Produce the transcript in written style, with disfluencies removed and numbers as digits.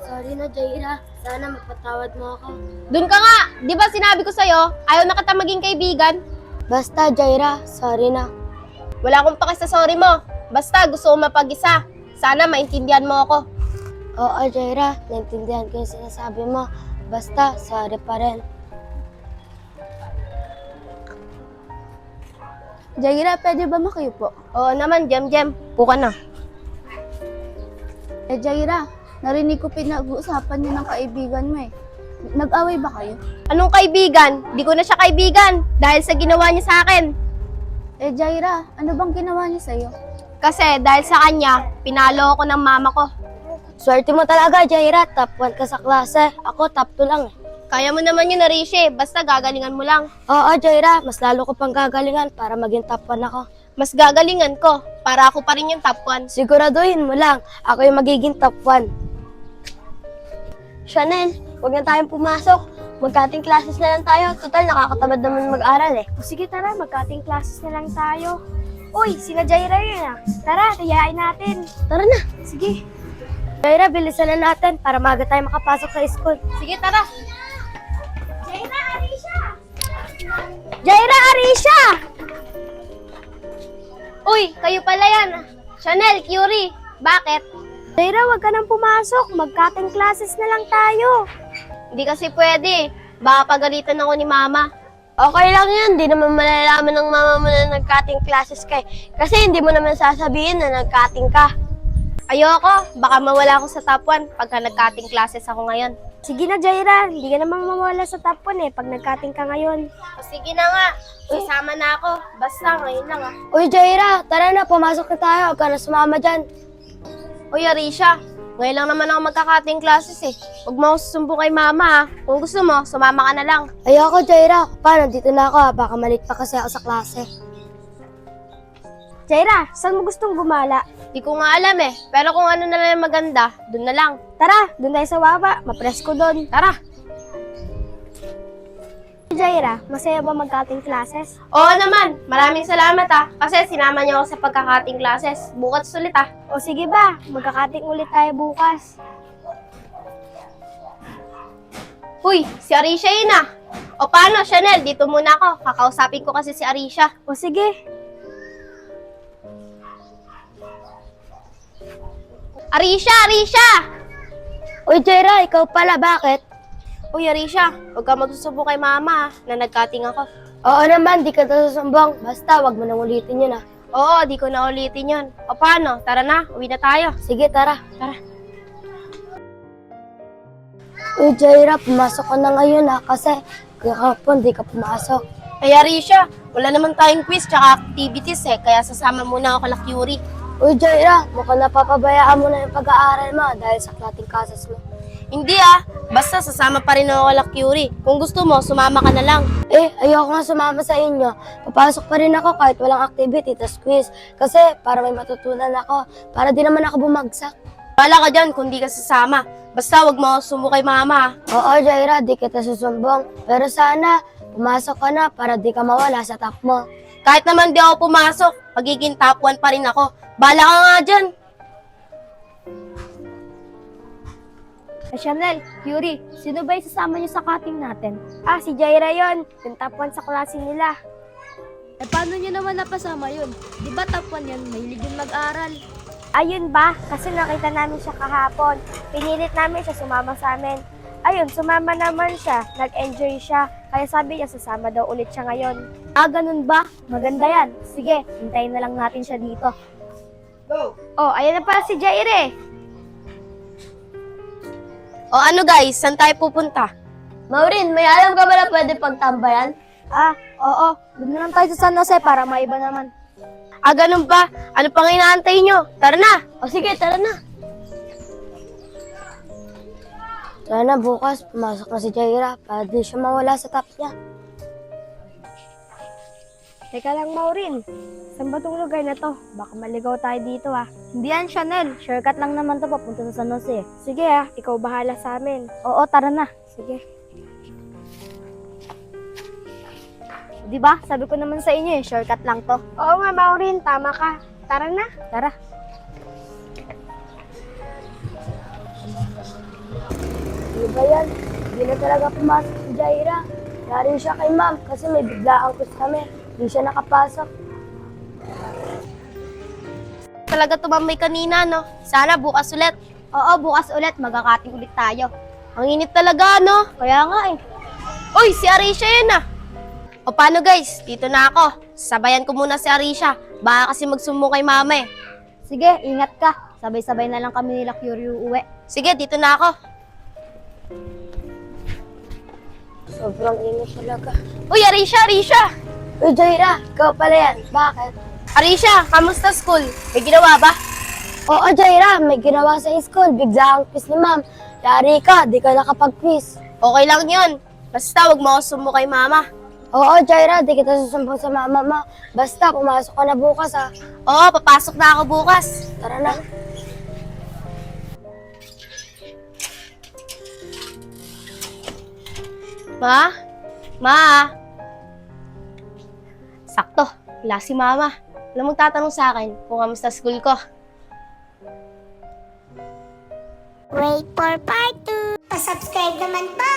Sorry na, Jaira. Sana mapatawad mo ako. Dun ka nga! Di ba sinabi ko sa'yo, ayaw na kita maging kaibigan? Basta, Jaira, sorry na. Wala akong pake sa sorry mo. Basta gusto ko mapag-isa. Sana maintindihan mo ako. Oo, Jaira, naintindihan ko yung sinasabi mo. Basta, sorry pa rin. Jaira, pwede ba makiupo? Oo naman, Jem. Puka na. Jaira, narinig ko pinag-uusapan niyo ng kaibigan mo eh. Nag-away ba kayo? Anong kaibigan? Di ko na siya kaibigan dahil sa ginawa niya sa akin. Jaira, ano bang ginawa niya sa'yo? Kasi dahil sa kanya, pinalo ako ng mama ko. Swerte mo talaga, Jaira. Top 1 ka sa klase. Ako, top 2 lang eh. Kaya mo naman yun, Arishi. Basta gagalingan mo lang. Oo, Jaira, mas lalo ko pang gagalingan para maging top 1 ako. Mas gagalingan ko para ako pa rin yung top 1. Siguraduhin mo lang, ako yung magiging top 1. Chanel, huwag na tayong pumasok. Mag-cutting classes na lang tayo. Total, nakakatamad naman mag-aral eh. O sige, tara, mag-cutting classes na lang tayo. Uy, sila Jaira yun ah. Tara, tayain natin. Tara na. Sige. Jaira, bilisan na natin para maaga tayo makapasok sa school. Sige, tara. Jaira, Arisha! Jaira, Arisha! Uy, kayo pala yan. Chanel, Curie. Bakit? Jaira, wag ka nang pumasok. Mag-cutting classes na lang tayo. Hindi kasi pwede. Baka pagalitan ako ni mama. Okay lang yan, di naman malalaman ng mama mo na nag-cutting classes ka eh. Kasi hindi mo naman sasabihin na nag-cutting ka. Ayoko. Baka mawala ako sa top 1 pagka nag-cutting classes ako ngayon. Sige na, Jaira. Hindi ka naman mawala sa top 1 eh pag nag-cutting ka ngayon. O sige na nga. Sasama na ako. Basta ngayon lang ah. Uy, Jaira, tara na, pumasok na tayo. Huwag ka na sumama dyan. Uy, Arisha. Ngayon lang naman ako magka-cutting classes eh. Huwag mo ako susumbo kay mama ha. Kung gusto mo, sumama ka na lang. Ayoko, Jaira. Paano, dito na ako ha. Baka malit pa kasi ako sa klase. Jaira, saan mo gustong gumala? Di ko nga alam eh. Pero kung ano na lang yung maganda, dun na lang. Tara, doon tayo sa baba. Mapress ko doon. Tara. Jaira, masaya ba mag-cutting classes? Oo naman. Maraming salamat ah. Kasi sinama niyo ako sa pagka-cutting classes. Bukas ulit ah. O sige ba, magka-cutting ulit tayo bukas. Uy, si Arisha yun ah. O paano, Chanel? Dito muna ako. Kakausapin ko kasi si Arisha. O sige. Arisha! Uy, Jaira, ikaw pala, bakit? Uy, Arisha, huwag ka magsusubo kay mama na nag-cutting ako. Oo naman, di ka susumbong. Basta, wag mo nang ulitin yun ah. Oo, di ko na ulitin yun. O paano? Tara na, uwi na tayo. Sige, tara. Tara. Uy, Jaira, pumasok ka na ngayon ah. Kasi, kahapon, di ka pumasok. Ay, Arisha, wala naman tayong quiz tsaka activities eh. Kaya sasama muna ako kala Curie. Uy, Jaira, mukhang napapabayaan mo na yung pag-aaral mo dahil sa cutting classes mo. Hindi ah, basta sasama pa rin ako kala Curie. Kung gusto mo, sumama ka na lang. Eh, ayoko nga sumama sa inyo. Papasok pa rin ako kahit walang activity, tas quiz. Kasi, para may matutunan ako. Para di naman ako bumagsak. Bala ka dyan kung di ka sasama. Basta wag mo ako sumo kay mama. Oo, Jaira, di kita susumbong. Pero sana, pumasok ka na para di ka mawala sa top mo. Kahit naman di ako pumasok, magiging top 1 pa rin ako. Bala ka nga dyan. Chanel, Curie, sino ba yung sasama niyo sa cutting natin? Ah, si Jaira yon, yung top 1 sa klase nila. Eh paano niyo naman napasama yun? Di ba top 1 yan? Mahilig yun mag-aral. Ayun ba? Kasi nakita namin siya kahapon. Pinilit namin siya sumama sa amin. Ayun, sumama naman siya. Nag-enjoy siya. Kaya sabi niya sasama daw ulit siya ngayon. Ah, ganun ba? Maganda yan. Sige, hintayin na lang natin siya dito. Go! Oh, ayan na pala si Jaire. O ano guys, saan tayo pupunta? Maureen, may alam ka ba na pwede pagtambayan? Ah, oo. Doon na lang tayo sa San Jose para maiba naman. Ah, ganun ba? Ano pang inaantay nyo? Tara na! O sige, tara na. Sana bukas, pumasok na si Jaira para di siya mawala sa top niya. Teka lang, Maureen. Saan ba itong lugar na to? Baka maligaw tayo dito ah. Hindi yan, Chanel. Shortcut lang naman to papunta sa San Jose. Sige ah, ikaw bahala sa amin. Oo, tara na. Sige. Di ba? Sabi ko naman sa inyo eh, shortcut lang to. Oo nga, Maureen. Tama ka. Tara na. Tara. ba yan? Hindi na talaga pumasok si Jaira. Yari siya kay ma'am kasi may biglaang quiz kami. Hindi siya nakapasok. Talaga tumambay kanina, no? Sana bukas ulit. Oo, bukas ulit. Magkakating ulit tayo. Ang init talaga, no? Kaya nga eh. Uy, si Arisha yun ah. O paano guys, dito na ako. Sabayan ko muna si Arisha. Baka kasi magsumbong kay mama eh. Sige, ingat ka. Sabay-sabay na lang kami nila Curio uwi. Sige, dito na ako. Sobrang init talaga. Uy, Arisha! Uy, Jaira, ikaw pala yan. Bakit? Arisha, kamusta school? May ginawa ba? Oo, Jaira, may ginawa sa school. Biglaang quiz ni ma'am. Yari ka, di ka nakapag-quiz. Okay lang yun. Basta wag mo ako sumbong kay mama. Oo, Jaira, di kita susumbong sa mama mo. Basta, pumasok ka na bukas ha. Oo, papasok na ako bukas. Tara na. Ma? Ma? Sakto, wala si mama. Alam magtatanong sa akin kung kamusta school ko. Wait for part 2. Pa-subscribe naman po!